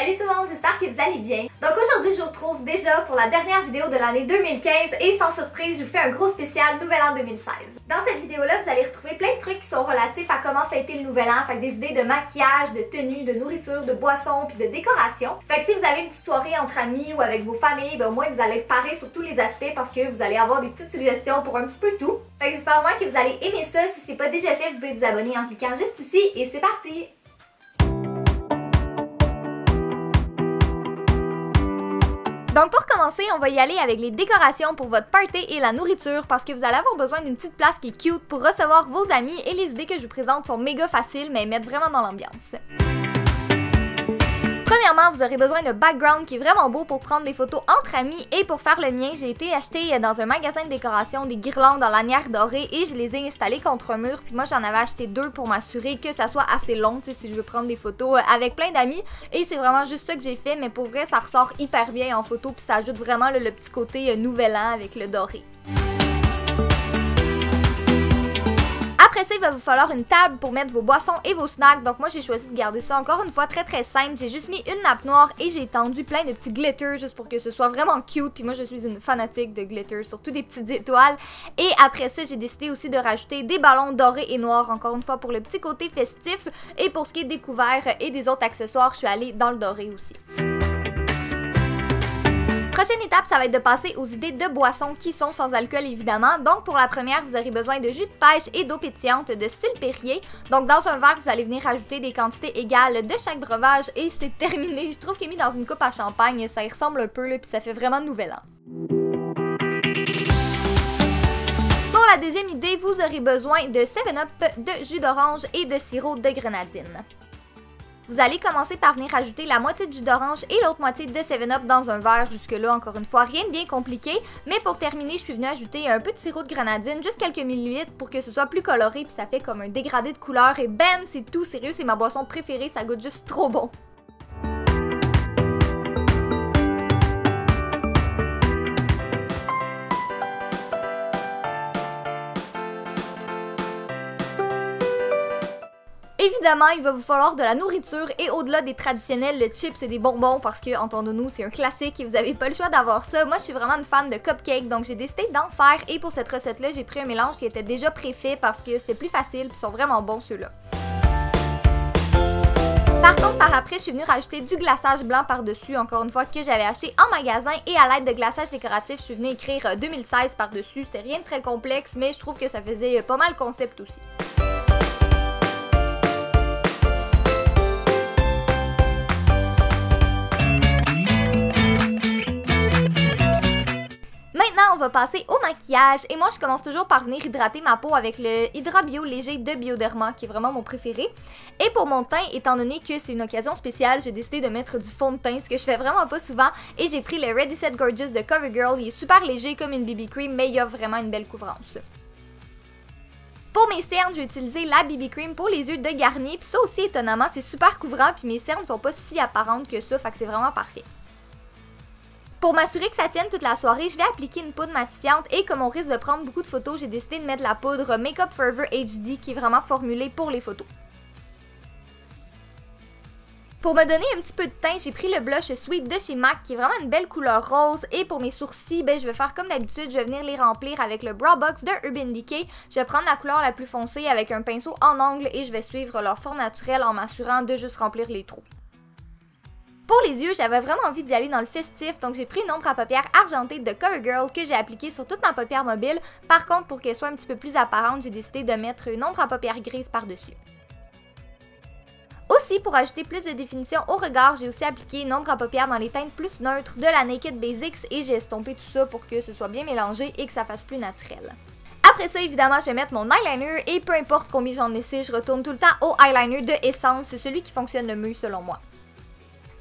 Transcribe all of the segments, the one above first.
Salut tout le monde, j'espère que vous allez bien. Donc aujourd'hui je vous retrouve déjà pour la dernière vidéo de l'année 2015 et sans surprise je vous fais un gros spécial Nouvel An 2016. Dans cette vidéo là vous allez retrouver plein de trucs qui sont relatifs à comment fêter le Nouvel An, fait que des idées de maquillage, de tenue, de nourriture, de boissons puis de décoration. Fait que si vous avez une petite soirée entre amis ou avec vos familles, ben au moins vous allez être parés sur tous les aspects parce que vous allez avoir des petites suggestions pour un petit peu tout. Fait que j'espère vraiment que vous allez aimer ça. Si c'est pas déjà fait, vous pouvez vous abonner en cliquant juste ici et c'est parti! Donc pour commencer, on va y aller avec les décorations pour votre party et la nourriture parce que vous allez avoir besoin d'une petite place qui est cute pour recevoir vos amis et les idées que je vous présente sont méga faciles mais mettent vraiment dans l'ambiance. Premièrement, vous aurez besoin de background qui est vraiment beau pour prendre des photos entre amis et pour faire le mien, j'ai été acheter dans un magasin de décoration des guirlandes en lanière dorée et je les ai installées contre un mur puis moi j'en avais acheté 2 pour m'assurer que ça soit assez long, tu sais, si je veux prendre des photos avec plein d'amis et c'est vraiment juste ça que j'ai fait mais pour vrai ça ressort hyper bien en photo puis ça ajoute vraiment le petit côté nouvel an avec le doré. Après ça, il va vous falloir une table pour mettre vos boissons et vos snacks. Donc moi, j'ai choisi de garder ça encore une fois très simple. J'ai juste mis une nappe noire et j'ai étendu plein de petits glitters juste pour que ce soit vraiment cute. Puis moi, je suis une fanatique de glitters, surtout des petites étoiles. Et après ça, j'ai décidé aussi de rajouter des ballons dorés et noirs, encore une fois pour le petit côté festif. Et pour ce qui est des couverts et des autres accessoires, je suis allée dans le doré aussi. Prochaine étape, ça va être de passer aux idées de boissons qui sont sans alcool évidemment. Donc pour la première, vous aurez besoin de jus de pêche et d'eau pétillante de style Perrier. Donc dans un verre, vous allez venir ajouter des quantités égales de chaque breuvage et c'est terminé. Je trouve qu'il est mis dans une coupe à champagne, ça y ressemble un peu là, puis ça fait vraiment Nouvel An. Pour la deuxième idée, vous aurez besoin de 7-Up, de jus d'orange et de sirop de grenadine. Vous allez commencer par venir ajouter la moitié de jus d'orange et l'autre moitié de 7-Up dans un verre. Jusque-là, encore une fois, rien de bien compliqué. Mais pour terminer, je suis venue ajouter un peu de sirop de grenadine, juste quelques millilitres pour que ce soit plus coloré. Puis ça fait comme un dégradé de couleur. Et bam, c'est tout. Sérieux, c'est ma boisson préférée. Ça goûte juste trop bon. Évidemment, il va vous falloir de la nourriture et au-delà des traditionnels, le chips et des bonbons parce que, entendons-nous, c'est un classique et vous n'avez pas le choix d'avoir ça. Moi, je suis vraiment une fan de cupcakes, donc j'ai décidé d'en faire et pour cette recette-là, j'ai pris un mélange qui était déjà préfait parce que c'était plus facile et ils sont vraiment bons ceux-là. Par contre, par après, je suis venue rajouter du glaçage blanc par-dessus, encore une fois, que j'avais acheté en magasin et à l'aide de glaçage décoratif, je suis venue écrire 2016 par-dessus. C'était rien de très complexe, mais je trouve que ça faisait pas mal concept aussi. Maintenant, on va passer au maquillage et moi je commence toujours par venir hydrater ma peau avec le Hydra Bio Léger de Bioderma qui est vraiment mon préféré. Et pour mon teint, étant donné que c'est une occasion spéciale, j'ai décidé de mettre du fond de teint, ce que je fais vraiment pas souvent et j'ai pris le Ready Set Gorgeous de CoverGirl. Il est super léger comme une BB Cream mais il a vraiment une belle couvrance. Pour mes cernes, j'ai utilisé la BB Cream pour les yeux de Garnier puis ça aussi étonnamment c'est super couvrant puis mes cernes sont pas si apparentes que ça, fait que c'est vraiment parfait. Pour m'assurer que ça tienne toute la soirée, je vais appliquer une poudre matifiante et comme on risque de prendre beaucoup de photos, j'ai décidé de mettre la poudre Makeup Forever HD qui est vraiment formulée pour les photos. Pour me donner un petit peu de teint, j'ai pris le blush Sweet de chez MAC qui est vraiment une belle couleur rose et pour mes sourcils, ben, je vais faire comme d'habitude, je vais venir les remplir avec le Brow Box de Urban Decay. Je vais prendre la couleur la plus foncée avec un pinceau en angle et je vais suivre leur forme naturelle en m'assurant de juste remplir les trous. Pour les yeux, j'avais vraiment envie d'y aller dans le festif, donc j'ai pris une ombre à paupières argentée de CoverGirl que j'ai appliquée sur toute ma paupière mobile. Par contre, pour qu'elle soit un petit peu plus apparente, j'ai décidé de mettre une ombre à paupières grise par-dessus. Aussi, pour ajouter plus de définition au regard, j'ai aussi appliqué une ombre à paupières dans les teintes plus neutres de la Naked Basics et j'ai estompé tout ça pour que ce soit bien mélangé et que ça fasse plus naturel. Après ça, évidemment, je vais mettre mon eyeliner et peu importe combien j'en essaie, je retourne tout le temps au eyeliner de Essence, c'est celui qui fonctionne le mieux selon moi.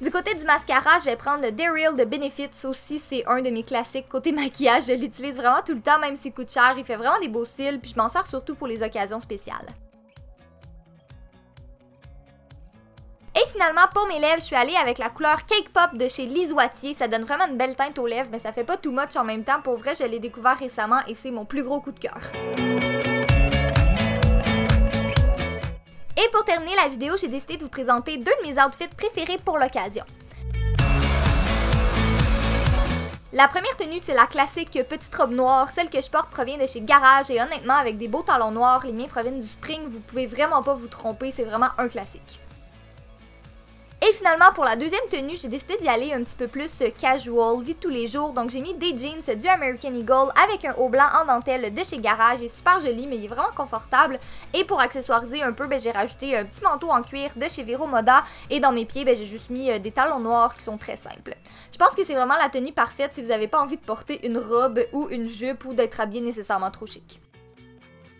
Du côté du mascara, je vais prendre le Dayreal de Benefit. Ça aussi, c'est un de mes classiques côté maquillage. Je l'utilise vraiment tout le temps, même s'il coûte cher. Il fait vraiment des beaux cils, puis je m'en sers surtout pour les occasions spéciales. Et finalement, pour mes lèvres, je suis allée avec la couleur Cake Pop de chez Lise Wattier. Ça donne vraiment une belle teinte aux lèvres, mais ça fait pas too much en même temps. Pour vrai, je l'ai découvert récemment et c'est mon plus gros coup de cœur. Et pour terminer la vidéo, j'ai décidé de vous présenter deux de mes outfits préférés pour l'occasion. La première tenue, c'est la classique petite robe noire. Celle que je porte provient de chez Garage et honnêtement, avec des beaux talons noirs, les miens proviennent du Spring, vous pouvez vraiment pas vous tromper, c'est vraiment un classique. Et finalement, pour la deuxième tenue, j'ai décidé d'y aller un petit peu plus casual, vie de tous les jours. Donc j'ai mis des jeans du American Eagle avec un haut blanc en dentelle de chez Garage. Il est super joli, mais il est vraiment confortable. Et pour accessoiriser un peu, j'ai rajouté un petit manteau en cuir de chez Vero Moda. Et dans mes pieds, j'ai juste mis des talons noirs qui sont très simples. Je pense que c'est vraiment la tenue parfaite si vous n'avez pas envie de porter une robe ou une jupe ou d'être habillé nécessairement trop chic.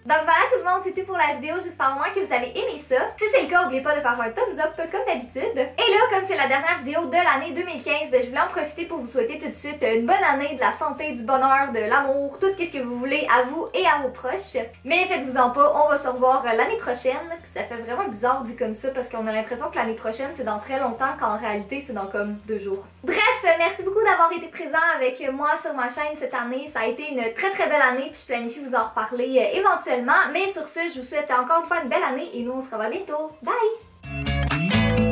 Donc voilà tout le monde, c'était pour la vidéo, j'espère au moins que vous avez aimé ça. Si c'est le cas, n'oubliez pas de faire un thumbs up comme d'habitude. Et là, comme c'est la dernière vidéo de l'année 2015, je voulais en profiter pour vous souhaiter tout de suite une bonne année, de la santé, du bonheur, de l'amour, tout ce que vous voulez à vous et à vos proches. Mais faites-vous-en pas, on va se revoir l'année prochaine. Puis ça fait vraiment bizarre dit comme ça parce qu'on a l'impression que l'année prochaine c'est dans très longtemps quand en réalité c'est dans comme 2 jours. Bref, merci beaucoup d'avoir été présent avec moi sur ma chaîne cette année. Ça a été une très belle année puis je planifie vous en reparler éventuellement. Mais sur ce, je vous souhaite encore une fois une belle année et nous on se revoit bientôt. Bye!